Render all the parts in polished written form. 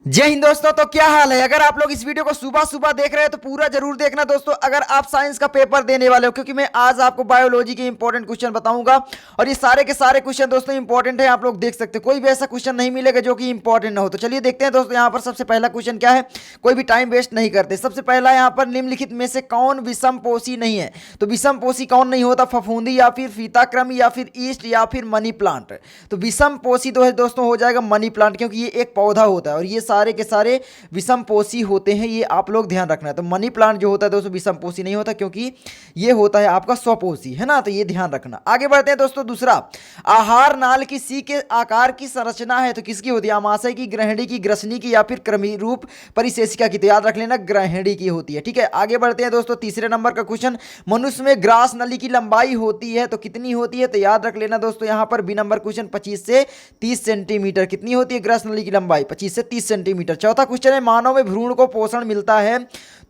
जय हिंद दोस्तों। तो क्या हाल है? अगर आप लोग इस वीडियो को सुबह सुबह देख रहे हैं तो पूरा जरूर देखना दोस्तों, अगर आप साइंस का पेपर देने वाले हो, क्योंकि मैं आज आपको बायोलॉजी के इंपॉर्टेंट क्वेश्चन बताऊंगा। और ये सारे के सारे क्वेश्चन दोस्तों इंपॉर्टेंट है, आप लोग देख सकते हैं, कोई भी ऐसा क्वेश्चन नहीं मिलेगा जो कि इंपॉर्टेंट ना हो। तो चलिए देखते हैं दोस्तों, यहाँ पर सबसे पहला क्वेश्चन क्या है, कोई भी टाइम वेस्ट नहीं करते। सबसे पहला यहाँ पर, निम्नलिखित में से कौन विषम पोषी नहीं है? तो विषम पोषी कौन नहीं होता? फफूंदी या फिर फीताक्रम या फिर ईस्ट या फिर मनी प्लांट। तो विषम पोषी तो है दोस्तों, हो जाएगा मनी प्लांट, क्योंकि ये एक पौधा होता है और ये सारे के सारे विषम पोषी होते हैं, ये आप लोग ध्यान रखना है। तो मनी प्लांट जो होता है दोस्तों विषम पोषी नहीं होता, क्योंकि ये होता है आपका स्वपोषी, है ना। तो ये ध्यान रखना। आगे बढ़ते हैं दोस्तों। दूसरा, आहार नाल की सी के आकार की संरचना है तो किसकी होती है? आमाशय की, ग्रहणी की, ग्रसनी की या फिर क्रमी रूप परिशेषिका की। तो याद रख लेना ग्रहणी की होती है। ठीक है, आगे बढ़ते हैं दोस्तों। तीसरे नंबर का क्वेश्चन, मनुष्य में ग्रास नली की लंबाई होती है तो कितनी होती है? तो याद रख लेना दोस्तों, यहां पर बी नंबर क्वेश्चन 25 से 30 सेंटीमीटर। कितनी होती है ग्रास नली की लंबाई? 25 से 30 सेंटीमीटर। चौथा क्वेश्चन है, मानव में भ्रूण को पोषण मिलता है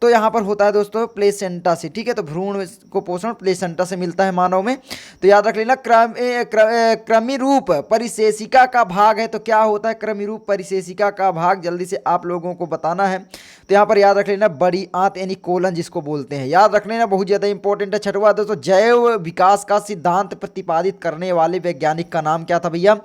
तो यहां पर होता है दोस्तों प्लेसेंटा से। ठीक है, तो भ्रूण को पोषण प्लेसेंटा से मिलता है मानव में। तो याद रख लेना क्रमी रूप परिशेषिका का भाग है तो क्या होता है? क्रमी रूप परिशेषिका का भाग जल्दी से आप लोगों को बताना है। तो यहां पर याद रख लेना बड़ी आंत यानी कोलन जिसको बोलते हैं, याद रख लेना, बहुत ज्यादा इंपॉर्टेंट है। छठवां दोस्तों, जैव विकास का सिद्धांत प्रतिपादित करने वाले वैज्ञानिक का नाम क्या था भैया?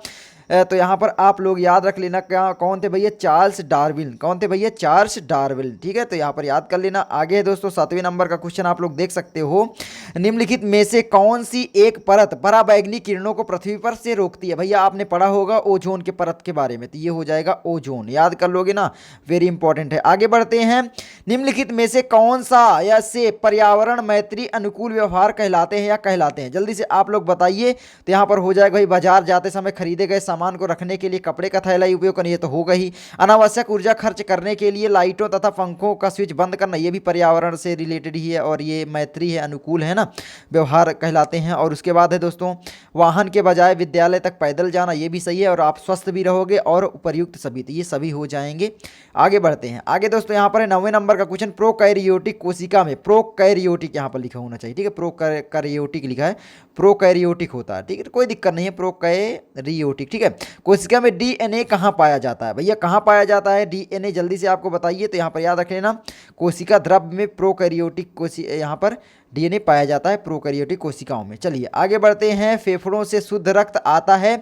तो यहाँ पर आप लोग याद रख लेना, क्या कौन थे भैया? Charles Darwin. कौन थे भैया? Charles Darwin. ठीक है, तो यहाँ पर याद कर लेना। आगे है दोस्तों 7वें नंबर का क्वेश्चन, आप लोग देख सकते हो, निम्नलिखित में से कौन सी एक परत पराबैंगनी किरणों को पृथ्वी पर से रोकती है? भैया आपने पढ़ा होगा ओजोन के परत के बारे में, तो ये हो जाएगा ओजोन, याद कर लोगे ना, वेरी इंपॉर्टेंट है। आगे बढ़ते हैं, निम्नलिखित में से कौन सा या से पर्यावरण मैत्री अनुकूल व्यवहार कहलाते हैं या कहलाते हैं? जल्दी से आप लोग बताइए। तो यहाँ पर हो जाएगा भाई, बाजार जाते समय खरीदे गए सामान को रखने के लिए कपड़े का थैला ही उपयोग करना, ये तो होगा ही। अनावश्यक ऊर्जा खर्च करने के लिए लाइटों तथा पंखों का स्विच बंद करना, ये भी पर्यावरण से रिलेटेड ही है और ये मैत्री है, अनुकूल है ना, व्यवहार कहलाते हैं। और उसके बाद है दोस्तों, वाहन के बजाय विद्यालय तक पैदल जाना, ये भी सही है और आप स्वस्थ भी रहोगे और उपयुक्त सभी, तो ये सभी हो जाएंगे। आगे बढ़ते हैं। आगे दोस्तों यहाँ पर है 9वें नंबर का क्वेश्चन, प्रोकैरियोटिक कोशिका में, प्रोकैरियोटिक यहाँ पर लिखा होना चाहिए। ठीक है, प्रोकैरियोटिक लिखा है, प्रोकैरियोटिक होता है। ठीक है, कोई दिक्कत नहीं है, प्रोकैरियोटिक। ठीक है, कोशिका में डीएनए कहाँ पाया जाता है? भैया कहाँ पाया जाता है डीएनए? जल्दी से आपको बताइए। तो यहाँ पर याद रख लेना, कोशिका द्रव्य में प्रोकैरियोटिक यहाँ पर डीएनए पाया जाता है प्रोकैरियोटिक कोशिकाओं में। चलिए आगे बढ़ते हैं। फेफड़ों से शुद्ध रक्त आता है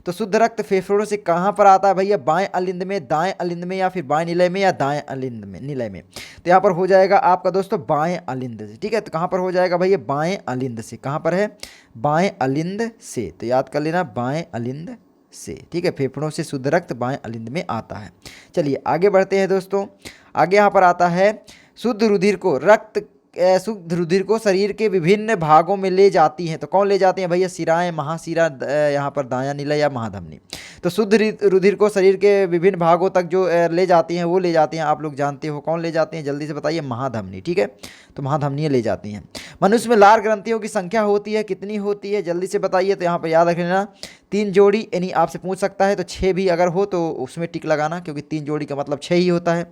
तो शुद्ध रक्त फेफड़ों से कहाँ पर आता है भैया? बाएं अलिंद में, दाएं अलिंद में या फिर बाएं निलय में या दाएं अलिंद में, निलय में। तो यहाँ पर हो जाएगा आपका दोस्तों बाएं अलिंद से। ठीक है, तो कहाँ पर हो जाएगा भैया? बाएं अलिंद से। कहाँ पर है? बाएं अलिंद से। तो याद कर लेना बाएं अलिंद से। ठीक है, फेफड़ों से शुद्ध रक्त बाएं अलिंद में आता है। चलिए आगे बढ़ते हैं दोस्तों। आगे यहाँ पर आता है, शुद्ध रुधिर को शुद्ध रुधिर को शरीर के विभिन्न भागों में ले जाती हैं तो कौन ले जाते हैं भैया? शिराएं, महाशिरा, यहाँ पर दायां निलय या महाधमनी। तो शुद्ध रुधिर को शरीर के विभिन्न भागों तक जो ले जाती हैं वो ले जाती हैं, आप लोग जानते हो कौन ले जाते हैं? जल्दी से बताइए। महाधमनी। ठीक है, तो महाधमनी ले जाती हैं। मनुष्य में लार ग्रंथियों की संख्या होती है, कितनी होती है? जल्दी से बताइए। तो यहाँ पर याद रख लेना 3 जोड़ी, यानी आपसे पूछ सकता है तो 6 भी अगर हो तो उसमें टिक लगाना, क्योंकि 3 जोड़ी का मतलब 6 ही होता है।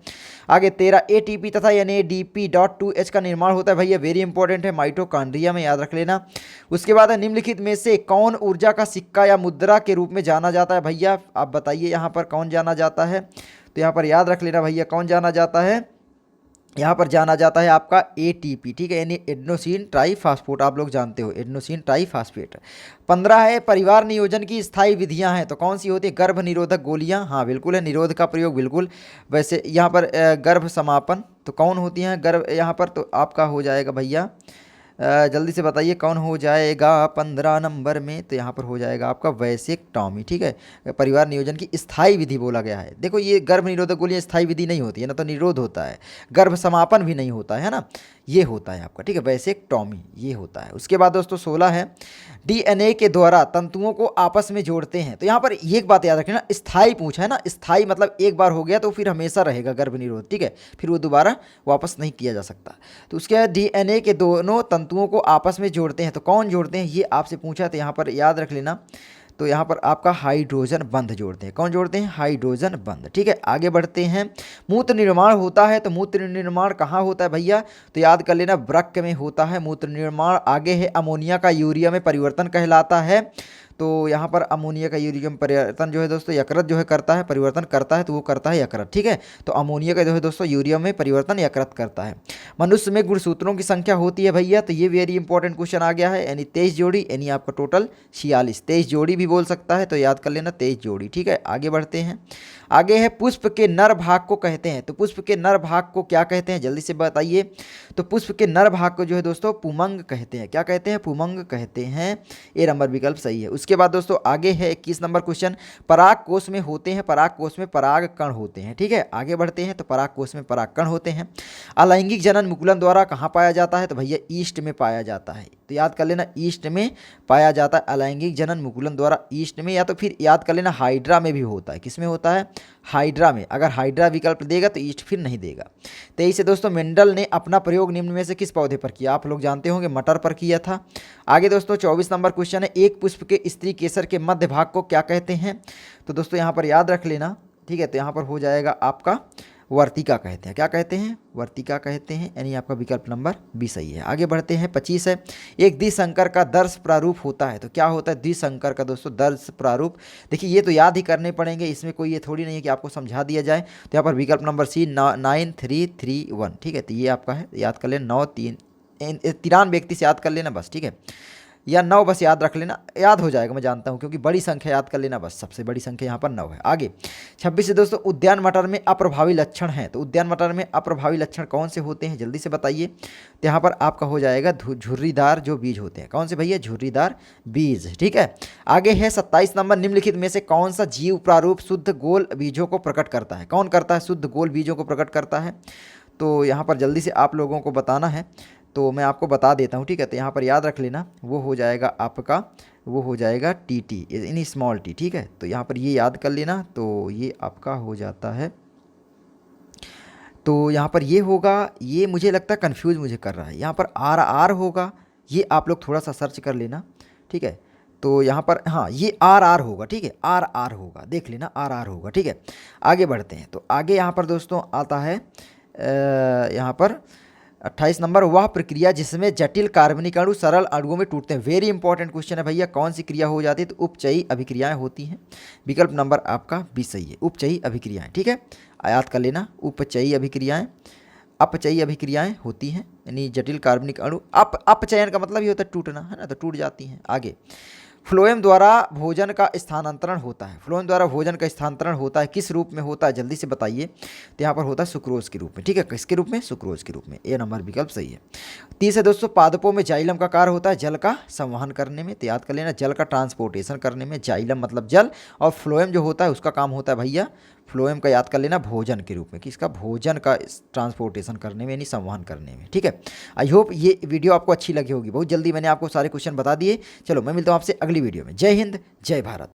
आगे 13 एटीपी तथा NADP.2H का निर्माण होता है भैया, वेरी इंपॉर्टेंट है, माइटोकॉन्ड्रिया में, याद रख लेना। उसके बाद है, निम्नलिखित में से कौन ऊर्जा का सिक्का या मुद्रा के रूप में जाना जाता है भैया? आप बताइए यहाँ पर कौन जाना जाता है? तो यहाँ पर याद रख लेना भैया, कौन जाना जाता है? यहाँ पर जाना जाता है आपका ATP। ठीक है, यानी एडेनोसिन ट्राईफास्फेट, आप लोग जानते हो एडेनोसिन ट्राईफास्फेट। 15 है, परिवार नियोजन की स्थायी विधियां हैं तो कौन सी होती है? गर्भ निरोधक गोलियां, हाँ बिल्कुल है, निरोध का प्रयोग बिल्कुल। वैसे यहाँ पर गर्भ समापन तो कौन होती हैं गर्भ यहाँ पर? तो आपका हो जाएगा भैया, जल्दी से बताइए कौन हो जाएगा 15 नंबर में? तो यहाँ पर हो जाएगा आपका वैसेक्टॉमी। ठीक है, परिवार नियोजन की स्थायी विधि बोला गया है। देखो ये गर्भ निरोधक गोलियां स्थायी विधि नहीं होती है ना, तो निरोध होता है, गर्भ समापन भी नहीं होता है ना, ये होता है आपका। ठीक है, वैसेक्टॉमी ये होता है। उसके बाद दोस्तों 16 है, डीएनए के द्वारा तंतुओं को आपस में जोड़ते हैं तो यहाँ पर एक बात याद रखना, स्थायी पूछा है ना, स्थायी मतलब एक बार हो गया तो फिर हमेशा रहेगा गर्भ निरोध। ठीक है, फिर वो दोबारा वापस नहीं किया जा सकता। तो उसके बाद डीएनए के दोनों तंतुओं को आपस में जोड़ते हैं तो कौन जोड़ते हैं? ये आपसे पूछा, तो यहाँ पर याद रख लेना। तो यहाँ पर आपका हाइड्रोजन बंध जोड़ते हैं। कौन जोड़ते हैं? हाइड्रोजन बंध। ठीक है, आगे बढ़ते हैं। मूत्र निर्माण होता है तो मूत्र निर्माण कहाँ होता है भैया? तो याद कर लेना वृक्क में होता है मूत्र निर्माण। आगे है, अमोनिया का यूरिया में परिवर्तन कहलाता है तो यहाँ पर अमोनिया का यूरिया में परिवर्तन जो है दोस्तों यकृत जो है करता है, परिवर्तन करता है, तो वो करता है यकृत, ठीक है। तो अमोनिया का जो है दोस्तों यूरिया में परिवर्तन यकृत करता है। मनुष्य में गुणसूत्रों की संख्या होती है भैया, तो ये वेरी इंपॉर्टेंट क्वेश्चन आ गया है, यानी 23 जोड़ी, यानी आपका टोटल 46। 23 जोड़ी भी बोल सकता है, तो याद कर लेना 23 जोड़ी, ठीक है। आगे बढ़ते हैं। आगे है पुष्प के नर भाग को कहते हैं, तो पुष्प के नर भाग को क्या कहते हैं, जल्दी से बताइए। तो पुष्प के नर भाग को जो है दोस्तों पुमंग कहते हैं। क्या कहते हैं? पुमंग कहते हैं। ए नंबर विकल्प सही है। उसके बाद दोस्तों आगे है 21 नंबर क्वेश्चन। पराग कोश में होते हैं, पराग कोश में पराग कण होते हैं, ठीक है। आगे बढ़ते हैं। तो पराग कोश में पराग कण होते हैं। अलैंगिक जनन मुकुलन द्वारा कहाँ पाया जाता है? तो भैया ईस्ट में पाया जाता है, तो याद कर लेना ईस्ट में पाया जाता है। अलैंगिक जनन मुकुलन द्वारा ईस्ट में, या तो फिर याद कर लेना हाइड्रा में भी होता है। किस में होता है? हाइड्रा में। अगर हाइड्रा विकल्प देगा तो ईस्ट फिर नहीं देगा। 23 से दोस्तों मेंडल ने अपना प्रयोग निम्न में से किस पौधे पर किया? आप लोग जानते होंगे मटर पर किया था। आगे दोस्तों 24 नंबर क्वेश्चन है, एक पुष्प के स्त्री केसर के मध्य भाग को क्या कहते हैं? तो दोस्तों यहाँ पर याद रख लेना, ठीक है। तो यहाँ पर हो जाएगा आपका वर्तिका कहते हैं। क्या कहते हैं? वर्तिका कहते हैं, यानी आपका विकल्प नंबर बी सही है। आगे बढ़ते हैं। 25 है, एक द्विसंकर का दर्श प्रारूप होता है, तो क्या होता है द्विसंकर का दोस्तों दर्श प्रारूप? देखिए ये तो याद ही करने पड़ेंगे, इसमें कोई ये थोड़ी नहीं है कि आपको समझा दिया जाए। तो यहाँ पर विकल्प नंबर सी 9331, ठीक है। तो ये आपका है, याद कर लेना 93 व्यक्ति से याद कर लेना बस, ठीक है। या 9 बस याद रख लेना, याद हो जाएगा मैं जानता हूँ, क्योंकि बड़ी संख्या याद कर लेना बस, सबसे बड़ी संख्या यहाँ पर 9 है। आगे 26 से दोस्तों उद्यान मटर में अप्रभावी लक्षण हैं, तो उद्यान मटर में अप्रभावी लक्षण कौन से होते हैं? जल्दी से बताइए। तो यहाँ पर आपका हो जाएगा झुर्रीदार जो बीज होते हैं। कौन से भैया? झुर्रीदार बीज, ठीक है। आगे है 27 नंबर, निम्नलिखित में से कौन सा जीव प्रारूप शुद्ध गोल बीजों को प्रकट करता है? कौन करता है? शुद्ध गोल बीजों को प्रकट करता है। तो यहाँ पर जल्दी से आप लोगों को बताना है, तो मैं आपको बता देता हूँ, ठीक है। तो यहाँ पर याद रख लेना, वो हो जाएगा आपका, वो हो जाएगा टी यानी स्मॉल टी, ठीक है। तो यहाँ पर ये याद कर लेना, तो ये आपका हो जाता है, तो यहाँ पर ये होगा, ये मुझे लगता है कन्फ्यूज़ मुझे कर रहा है, यहाँ पर आर होगा, ये आप लोग थोड़ा सा सर्च कर लेना, ठीक है। तो यहाँ पर हाँ ये आर होगा, ठीक है, आर होगा, देख लेना आर होगा, ठीक है। आगे बढ़ते हैं। तो आगे यहाँ पर दोस्तों आता है यहाँ पर 28 नंबर, वह प्रक्रिया जिसमें जटिल कार्बनिक अणु सरल अणुओं में टूटते हैं। वेरी इंपॉर्टेंट क्वेश्चन है भैया, कौन सी क्रिया हो जाती है? तो उपचयी अभिक्रियाएं होती हैं। विकल्प नंबर आपका बी सही है, उपचयी अभिक्रियाएं, ठीक है। याद कर लेना, उपचयी अभिक्रियाएं, अपचयी अभिक्रियाएं होती हैं, यानी जटिल कार्बनिक अणु अपचयन का मतलब ये होता है टूटना, है ना, तो टूट जाती हैं। आगे फ्लोएम द्वारा भोजन का स्थानांतरण होता है। फ्लोएम द्वारा भोजन का स्थानांतरण होता है, किस रूप में होता है? जल्दी से बताइए। तो यहाँ पर होता है सुक्रोज के रूप में, ठीक है। किसके रूप में? सुक्रोज के रूप में। ए नंबर विकल्प सही है। 30 है दोस्तों, पादपों में जाइलम का कार्य होता है जल का संवहन करने में, तो याद कर लेना जल का ट्रांसपोर्टेशन करने में। जाइलम मतलब जल, और फ्लोएम जो होता है उसका काम होता है भैया, फ्लोएम का याद कर लेना भोजन के रूप में, किसका? भोजन का ट्रांसपोर्टेशन करने में, यानी संवहन करने में, ठीक है। आई होप ये वीडियो आपको अच्छी लगी होगी। बहुत जल्दी मैंने आपको सारे क्वेश्चन बता दिए। चलो मैं मिलता हूँ आपसे अगली वीडियो में। जय हिंद, जय भारत।